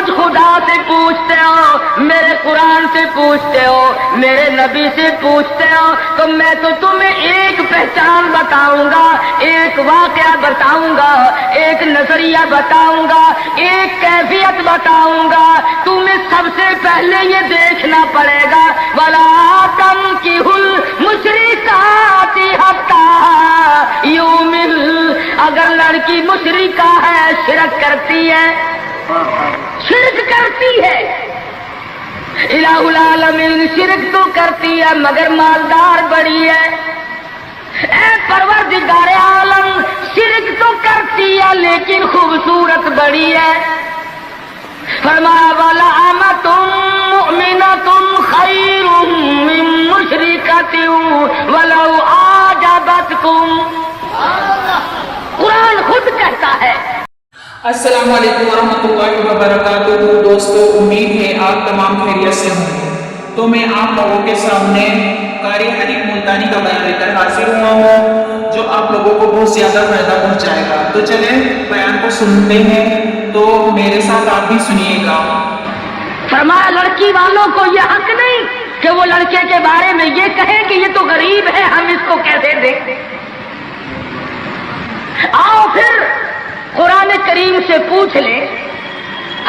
مجھ خدا سے پوچھتے ہو، میرے قرآن سے پوچھتے ہو، میرے نبی سے پوچھتے ہو، تو میں تو تمہیں ایک پہچان بتاؤں گا، ایک واقعہ بتاؤں گا، ایک نظریہ بتاؤں گا، ایک کیفیت بتاؤں گا۔ تمہیں سب سے پہلے یہ دیکھنا پڑے گا وَلَا تَنكِحُوا الْمُشْرِكَاتِ حَتَّىٰ يُؤْمِنَ۔ اگر لڑکی مشرکہ ہے، شرک کرتی ہے، شرک کرتی ہے، الہ العالمین شرک تو کرتی ہے مگر مالدار بڑی ہے، اے پروردگار عالم شرک تو کرتی ہے لیکن خوبصورت بڑی ہے۔ فرمایا وَلَأَمَةٌ مُؤْمِنَةٌ خَيْرٌ مِّن مُّشْرِكَةٍ وَلَوْ أَعْجَبَتْكُمْ۔ قرآن خود کہتا ہے۔ السلام علیکم ورحمۃ اللہ وبرکاتہ۔ دوستو، امید ہے آپ تمام خیریت سے ہوں گے۔ تو میں آپ لوگوں کے سامنے قاری حنیف ملتانی کا بیان لے کر حاضر ہوا ہوں جو آپ لوگوں کو بہت زیادہ فائدہ پہنچائے گا۔ تو چلیں بیان کو سنتے ہیں، تو میرے ساتھ آپ بھی سنیے گا۔ فرمایا لڑکی والوں کو یہ حق نہیں کہ وہ لڑکے کے بارے میں یہ کہیں کہ یہ تو غریب ہے، ہم اس کو کیسے دیں۔ آؤ پھر قرآن کریم سے پوچھ لیں،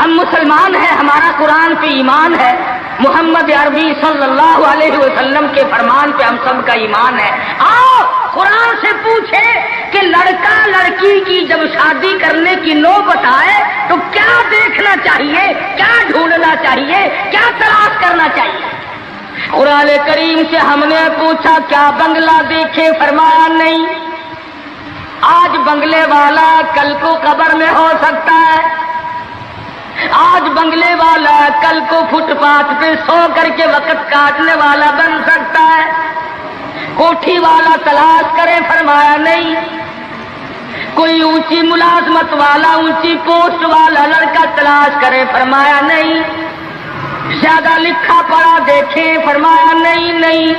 ہم مسلمان ہیں، ہمارا قرآن پہ ایمان ہے، محمد عربی صلی اللہ علیہ وسلم کے فرمان پہ ہم سب کا ایمان ہے۔ آؤ قرآن سے پوچھے کہ لڑکا لڑکی کی جب شادی کرنے کی نوبت آئے تو کیا دیکھنا چاہیے، کیا ڈھونڈنا چاہیے، کیا تلاش کرنا چاہیے۔ قرآن کریم سے ہم نے پوچھا کیا بنگلہ دیکھے، فرمایا نہیں۔ آج بنگلے والا کل کو قبر میں ہو سکتا ہے، آج بنگلے والا کل کو فٹ پاتھ پہ سو کر کے وقت کاٹنے والا بن سکتا ہے۔ کوٹھی والا تلاش کرے، فرمایا نہیں۔ کوئی اونچی ملازمت والا، اونچی پوسٹ والا لڑکا تلاش کرے، فرمایا نہیں۔ زیادہ لکھا پڑھا دیکھے، فرمایا نہیں۔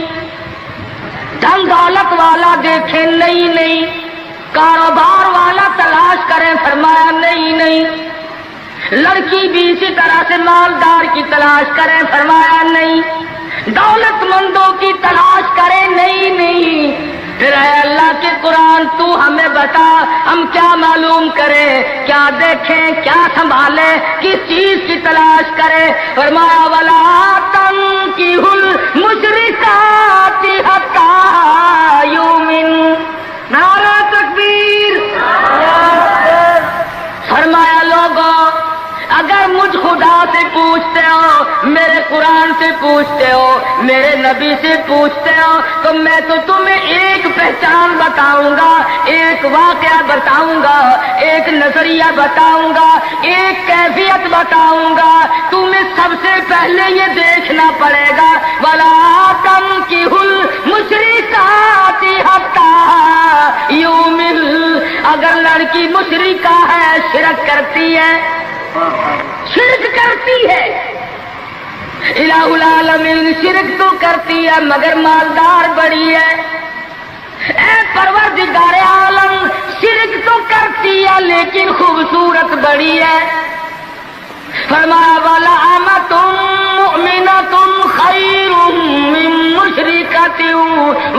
دھن دولت والا دیکھے، نہیں۔ کاروبار والا تلاش کریں، فرمایا نہیں۔ لڑکی بھی اسی طرح سے مالدار کی تلاش کریں، فرمایا نہیں۔ دولت مندوں کی تلاش کریں، نہیں۔ پھر اے اللہ کے قرآن تو ہمیں بتا، ہم کیا معلوم کریں، کیا دیکھیں، کیا سنبھالیں، کس چیز کی تلاش کریں۔ فرمایا وَلَا تَنكِحُوا الْمُشْرِكَاتِ حَتَّىٰ يُؤْمِنَ۔ نعرہ تکبیر۔ فرمایا لوگوں، اگر مجھ خدا سے پوچھتے ہو، میرے قرآن سے پوچھتے ہو، میرے نبی سے پوچھتے ہو، تو میں تو تمہیں ایک پہچان بتاؤں گا، ایک واقعہ بتاؤں گا، ایک نظریہ بتاؤں گا، ایک کیفیت بتاؤں گا۔ تمہیں سب سے پہلے یہ دیکھنا پڑے گا وَلَا تَنكِحُوا الْمُشْرِكَاتِ حَتَّىٰ يُؤْمِنَ۔ اگر لڑکی مشرکہ ہے، شرک کرتی ہے، شرک کرتی ہے، الہ العالمین شرک تو کرتی ہے مگر مالدار بڑی ہے، اے پروردگار عالم شرک تو کرتی ہے لیکن خوبصورت بڑی ہے۔ فرمایا وَلَأَمَةٌ مُؤْمِنَةٌ خَيْرٌ مِّن مُّشْرِكَةٍ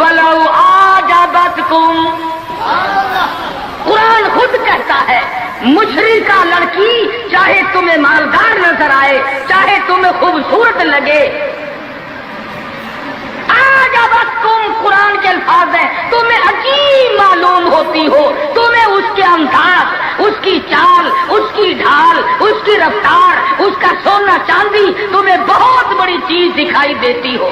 وَلَوْ أَعْجَبَتْكُمْ۔ قرآن خود کہتا ہے مشرکہ لڑکی چاہے تمہیں مالدار نظر آئے، چاہے تمہیں خوبصورت لگے، أَعْجَبَتْكُمْ قرآن کے الفاظ ہیں، تمہیں عجیب معلوم ہوتی ہو، تمہیں اس کے انداز، اس کی چال، اس کی ڈھال، اس کی رفتار، اس کا سونا چاندی تمہیں بہت بڑی چیز دکھائی دیتی ہو۔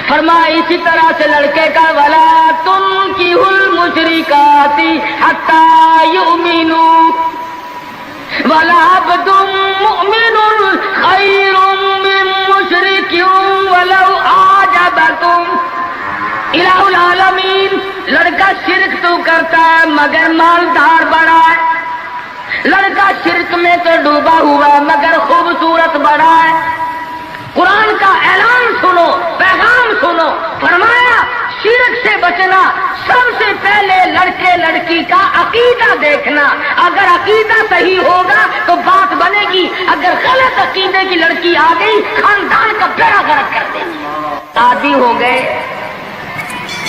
فرمایا اسی طرح سے لڑکے کا وَلَا تُنكِحُوا الْمُشْرِكَاتِ حَتَّىٰ يُؤْمِنُوا وَلَعَبْدٌ مُؤْمِنٌ خَيْرٌ مِّن مُّشْرِكٍ وَلَوْ أَعْجَبَكُمْ۔ الہ العالمین لڑکا شرک تو کرتا ہے مگر مالدار بڑا ہے، لڑکا شرک میں تو ڈوبا ہوا مگر خوبصورت بڑا ہے۔ قرآن کا اعلان سنو، پیغام سنو، فرمایا شرک سے بچنا، سب سے پہلے لڑکے لڑکی کا عقیدہ دیکھنا، اگر عقیدہ صحیح ہوگا تو بات بنے گی، اگر غلط عقیدے کی لڑکی آ گئی خاندان کا بیڑا غرق کر دے گی۔ عادی ہو گئے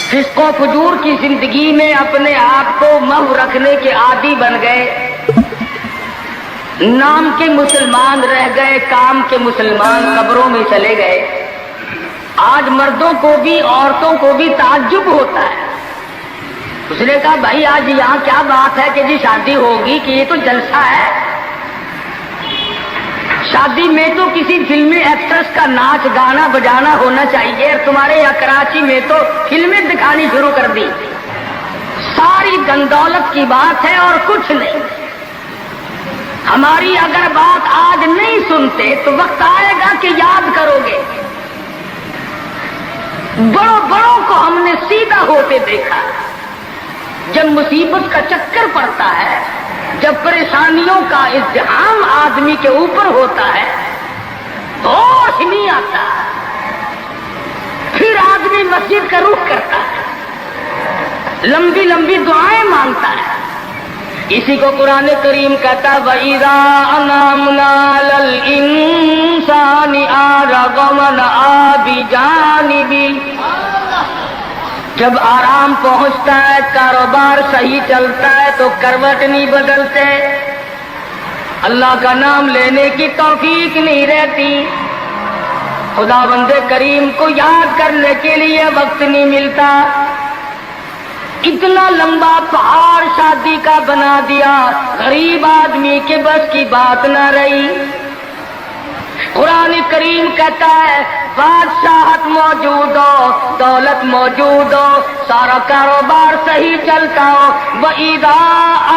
فسق و فجور کی زندگی میں، اپنے آپ کو محو رکھنے کے عادی بن گئے، نام کے مسلمان رہ گئے، کام کے مسلمان قبروں میں چلے گئے۔ آج مردوں کو بھی عورتوں کو بھی تعجب ہوتا ہے۔ اس نے کہا بھائی آج یہاں کیا بات ہے کہ جی شادی ہوگی، کہ یہ تو جلسہ ہے؟ شادی میں تو کسی فلمی ایکٹریس کا ناچ گانا بجانا ہونا چاہیے، اور تمہارے یہاں کراچی میں تو فلمیں دکھانی شروع کر دی۔ ساری گندولت کی بات ہے اور کچھ نہیں۔ ہماری اگر بات آج نہیں سنتے تو وقت آئے گا کہ یاد کرو گے۔ بڑوں بڑوں کو ہم نے سیدھا ہوتے دیکھا۔ جب مصیبت کا چکر پڑتا ہے، جب پریشانیوں کا ازدحام آدمی کے اوپر ہوتا ہے، ہوش نہیں آتا، پھر آدمی مسجد کا رخ کرتا ہے، لمبی لمبی دعائیں مانگتا ہے۔ اسی کو قرآن کریم کہتا ہے وَإِذَا أَنْعَمْنَا عَلَى الْإِنسَانِ أَعْرَضَ وَنَأَىٰ بِجَانِبِهِ، جب آرام پہنچتا ہے، کاروبار صحیح چلتا ہے تو کروٹ نہیں بدلتے، اللہ کا نام لینے کی توفیق نہیں رہتی، خدا بند کریم کو یاد کرنے کے لیے وقت نہیں ملتا، اتنا لمبا پہاڑ شادی کا بنا دیا، غریب آدمی کے بس کی بات نہ رہی۔ قرآن کریم کہتا ہے بادشاہت موجود ہو، دولت موجود ہو، سارا کاروبار صحیح چلتا ہو، وَإِذَا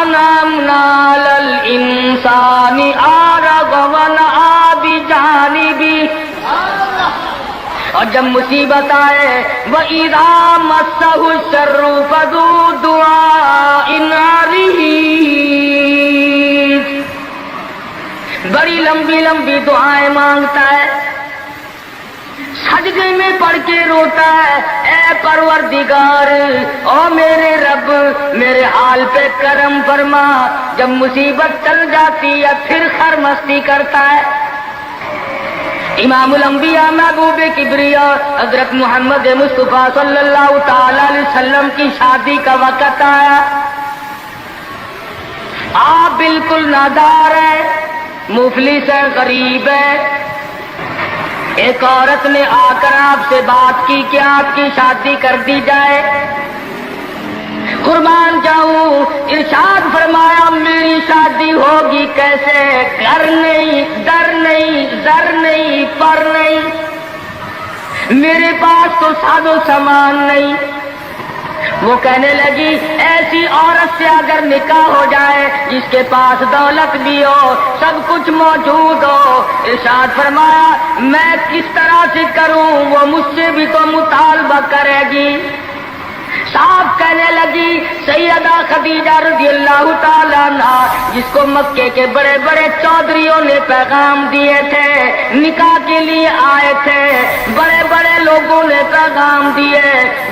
أَنْعَمْنَا عَلَى الْإِنسَانِ أَعْرَضَ وَنَأَىٰ بِجَانِبِهِ، اور جب مصیبت آئے وَإِذَا مَسَّهُ الشَّرُّ فَذُو دُعَاءٍ عَرِيضٍ، بڑی لمبی لمبی دعائیں مانگتا ہے، سجدے میں پڑھ کے روتا ہے اے پروردگار، او میرے رب میرے حال پہ کرم فرما، جب مصیبت چل جاتی ہے پھر خرمستی کرتا ہے۔ امام الانبیاء محبوب کبریا حضرت محمد مصطفیٰ صلی اللہ تعالی علیہ وسلم کی شادی کا وقت آیا، آپ بالکل نادار ہیں، مفلس ہے، غریب ہے، ایک عورت نے آ کر آپ سے بات کی کہ آپ کی شادی کر دی جائے۔ قربان جاؤں، ارشاد فرمایا میری شادی ہوگی کیسے؟ گھر نہیں، در نہیں، زر نہیں، پر نہیں، میرے پاس تو ساز و سامان نہیں۔ وہ کہنے لگی ایسی عورت سے اگر نکاح ہو جائے جس کے پاس دولت بھی ہو، سب کچھ موجود ہو، ارشاد فرمایا میں کس طرح سے کروں، وہ مجھ سے بھی تو مطالبہ کرے گی۔ صاحب کہنے لگی سیدہ خدیجہ رضی اللہ تعالیٰ عنہ، جس کو مکے کے بڑے بڑے چودھریوں نے پیغام دیے تھے، نکاح کے لیے آئے تھے، بڑے بڑے لوگوں نے پیغام دیے،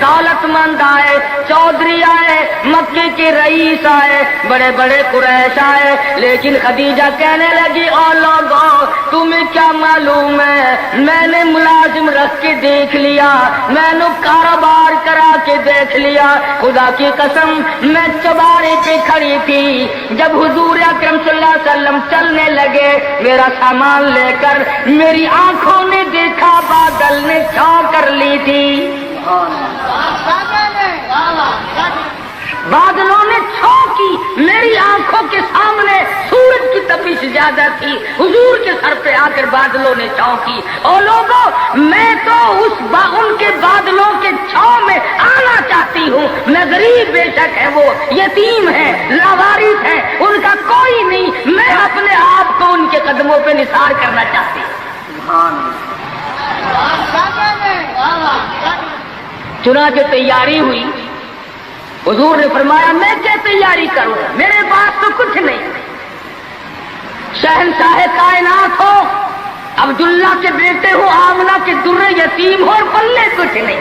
دولت مند آئے، چودھری آئے، مکے کے رئیس آئے، بڑے بڑے قریش آئے، لیکن خدیجہ کہنے لگی او لوگوں تمہیں کیا معلوم ہے، میں نے ملازم رکھ کے دیکھ لیا، میں نے کاروبار کرا کے دیکھ لیا، خدا کی قسم میں چوبارے پہ کھڑی تھی، جب حضور اکرم صلی اللہ علیہ وسلم چلنے لگے میرا سامان لے کر، میری آنکھوں نے دیکھا بادل نے چھاؤں کر لی تھی، بادلوں نے چھاؤں کی، میری آنکھوں کے سامنے سورج کی تپش زیادہ تھی، حضور کے سر پہ آ کر بادلوں نے چھاؤں کی۔ اور لوگوں میں تو ان کے بادلوں کے چھاؤں میں آنا چاہتی ہوں، میں غریب بے شک ہے، وہ یتیم ہے، لاوارث ہے، ان کا کوئی نہیں، میں اپنے آپ کو ان کے قدموں پہ نثار کرنا چاہتی ہوں۔ چنانچہ تیاری ہوئی، حضور نے فرمایا میں کیا تیاری کروں، میرے پاس تو کچھ نہیں، شہنشاہ کائنات ہو، عبداللہ کے بیٹے ہو، آمنہ کے در یتیم ہو، اور پلے کچھ نہیں،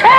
6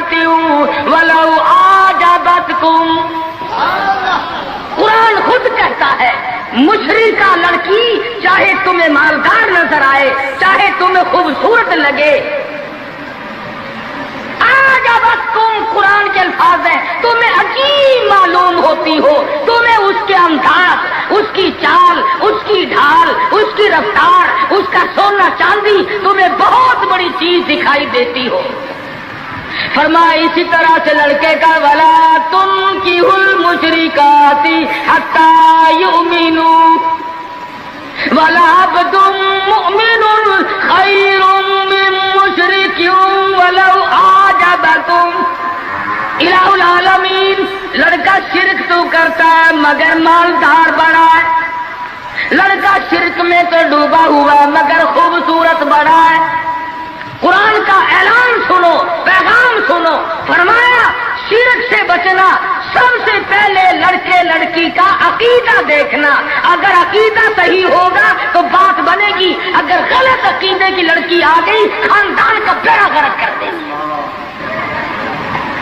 ولو اعجبتکم. قرآن خود کہتا ہے مشرکہ لڑکی چاہے تمہیں مالدار نظر آئے، چاہے تمہیں خوبصورت لگے، اعجبتکم قرآن کے الفاظ ہیں، تمہیں عجیب معلوم ہوتی ہو، تمہیں اس کے انداز، اس کی چال، اس کی ڈھال، اس کی رفتار، اس کا سونا چاندی تمہیں بہت بڑی چیز دکھائی دیتی ہو. فرمایا اسی طرح سے لڑکے کا ولا تنکحوا المشرکات حتی یؤمنوا ولعبد مؤمن خیر من مشرک ولو اعجبکم. الہ العالمین، لڑکا شرک تو کرتا ہے مگر مالدار بڑا ہے، لڑکا شرک میں تو ڈوبا ہوا مگر خوبصورت بڑا ہے. قرآن کا اعلان سنو، پیغام سنو. فرمایا شرک سے بچنا، سب سے پہلے لڑکے لڑکی کا عقیدہ دیکھنا. اگر عقیدہ صحیح ہوگا تو بات بنے گی، اگر غلط عقیدے کی لڑکی آ گئی خاندان کا بیڑا غرق کر دے گی.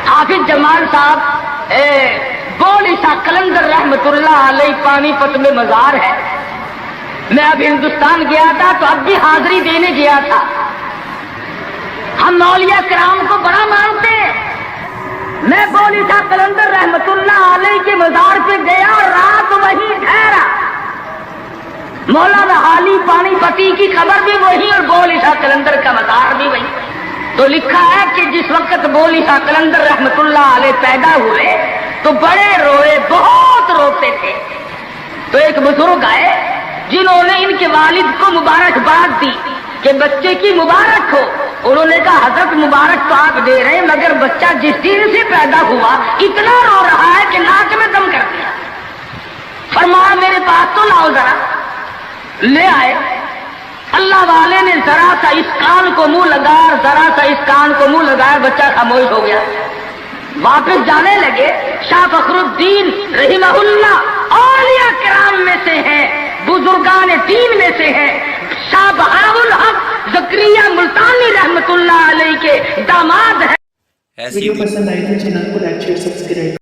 حافظ جمال صاحب بولی شاہ قلندر رحمت اللہ علیہ پانی پت میں مزار ہے. میں اب ہندوستان گیا تھا تو اب بھی حاضری دینے گیا تھا. ہم اولیاء کرام کو بڑا مانتے ہیں. میں بولی شاہ قلندر رحمت اللہ علیہ کے مزار پہ گیا اور رات وہیں ٹھہرا. مولانا حالی پانی پتی کی خبر بھی وہی اور بولی شاہ قلندر کا مزار بھی وہی. تو لکھا ہے کہ جس وقت بولی شاہ قلندر رحمت اللہ علیہ پیدا ہوئے تو بڑے روئے، بہت روتے تھے. تو ایک بزرگ آئے جنہوں نے ان کے والد کو مبارکباد دی کہ بچے کی مبارک ہو. انہوں نے کہا حضرت مبارک تو آپ دے رہے ہیں مگر بچہ جس دن سے پیدا ہوا اتنا رو رہا ہے کہ ناک میں دم کر دیا. فرمایا میرے پاس تو لاؤ ذرا. لے آئے. اللہ والے نے ذرا سا اس کان کو منہ لگایا، ذرا سا اس کان کو منہ لگایا، بچہ خاموش ہو گیا. واپس جانے لگے. شاہ فخر الدین رحمہ اللہ اولیاء کرام میں سے ہیں، بزرگان دین میں سے ہیں. شاہ بہاء الحق زکریا ملتانی رحمت اللہ علیہ کے داماد ہیں. ویڈیو پسند آئی تو چینل کو لائک شیئر سبسکرائب